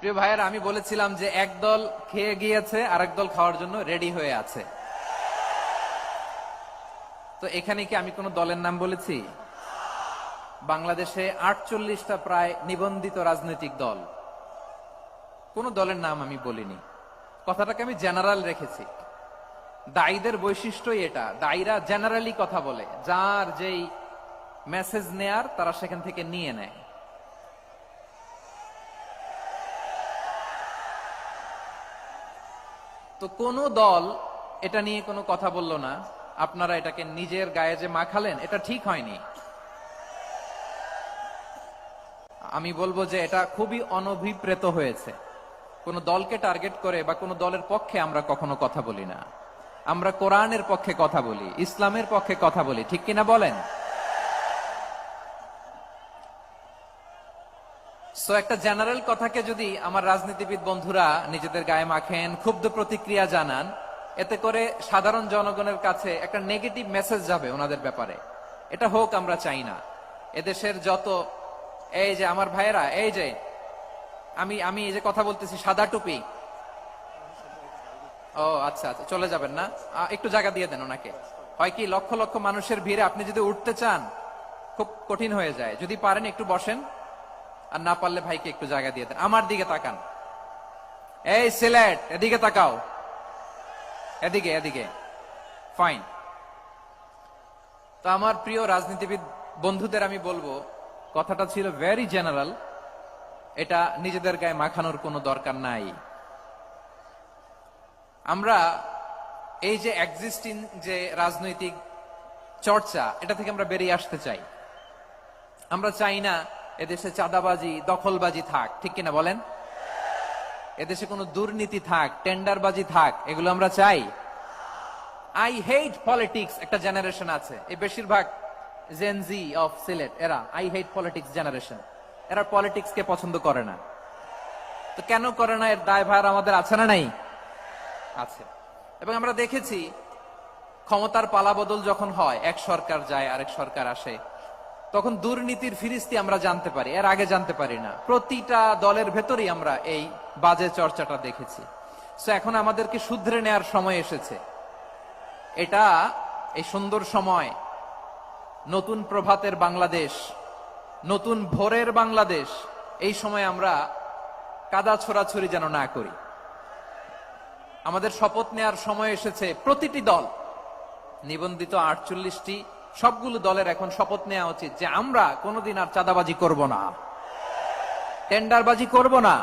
প্রিয় ভাইয়েরা, আমি বলেছিলাম যে এক দল খেয়ে গিয়েছে আর এক দল খাওয়ার জন্য রেডি হয়ে আছে। তো এখানে কি আমি কোন দলের নাম বলেছি? বাংলাদেশে 48টা প্রায় নিবন্ধিত রাজনৈতিক দল, কোন দলের নাম আমি বলিনি। কথাটাকে আমি জেনারেল রেখেছি। দায়ীদের বৈশিষ্ট্যই এটা, দায়ীরা জেনারেলি কথা বলে, যার যেই মেসেজ নেয়ার তারা সেখান থেকে নিয়ে নেয়। তো কোন দল এটা নিয়ে কোনো কথা বলল না। আপনারা এটাকে নিজের গায়ে যে মাখালেন, এটা ঠিক হয়নি। আমি বলবো যে এটা খুবই অনভিপ্রেত হয়েছে। কোন দলকে টার্গেট করে বা কোন দলের পক্ষে আমরা কখনো কথা বলি না। আমরা কোরআনের পক্ষে কথা বলি, ইসলামের পক্ষে কথা বলি, ঠিক কিনা বলেন? সো একটা জেনারেল কথাকে যদি আমার রাজনীতিবিদ বন্ধুরা নিজেদের গায়ে মাখেন, ক্ষুব্ধ প্রতিক্রিয়া জানান, এতে করে সাধারণ জনগণের কাছে একটা নেগেটিভ মেসেজ যাবে ওনাদের ব্যাপারে। এটা হোক আমরা চাই না। এদেশের যত এই যে আমার ভাইয়েরা, এই যে আমি এই যে কথা বলতেছি, সাদা টুপি, ও আচ্ছা আচ্ছা, চলে যাবেন না? একটু জায়গা দিয়ে দেন ওনাকে। হয় কি, লক্ষ লক্ষ মানুষের ভিড়ে আপনি যদি উঠতে চান খুব কঠিন হয়ে যায়। যদি পারেন একটু বসেন, আর না পারলে ভাইকে একটু জায়গা দিয়ে দেন। আমার দিকে তাকান, এই সিলেট, এদিকে তাকাও, এদিকে এদিকে, ফাইন। তো আমার প্রিয় রাজনীতিবিদ বন্ধুদের আমি বলবো, কথাটা ছিল ভেরি জেনারেল, এটা নিজেদের গায়ে মাখানোর কোনো দরকার নাই। আমরা এই যে এক্সিস্টিং যে রাজনৈতিক চর্চা, এটা থেকে আমরা বেরিয়ে আসতে চাই। আমরা চাই না এদেশে চাঁদাবাজি, দখলবাজি থাক, ঠিক কিনা বলেন? এদেশে কোনো দুর্নীতি থাক, টেন্ডারবাজি থাক, এগুলো আমরা চাই। আই হেট পলিটিক্স একটা জেনারেশন আছে, এই বেশিরভাগ জেনজি অফ সিলেট, এরা আই হেট পলিটিক্স জেনারেশন। এরা পলিটিক্স কে পছন্দ করে না। তো কেন করে না, এর দায়ভার আমাদের আছে না নাই? আছে। এবং আমরা দেখেছি ক্ষমতার পালাবদল যখন হয়, এক সরকার যায় আরেক সরকার আসে, তখন দুর্নীতির ফিরিস্তি আমরা জানতে পারি, এর আগে জানতে পারি না। প্রতিটা দলের ভেতরেই আমরা এই বাজে চর্চাটা দেখেছি। সো এখন আমাদেরকে শুধরে নেয়ার সময় এসেছে। এটা এই সুন্দর সময়, নতুন প্রভাতের বাংলাদেশ, নতুন ভোরের বাংলাদেশ, এই সময় আমরা কাদা ছোড়াছুরি যেন না করি। আমাদের শপথ নেয়ার সময় এসেছে। প্রতিটি দল, নিবন্ধিত 48টি, সবগুলো দলের এখন শপথ নেওয়া উচিত যে আমরা কোনোদিন আর চাঁদাবাজি করব না, টেন্ডারবাজি করব না,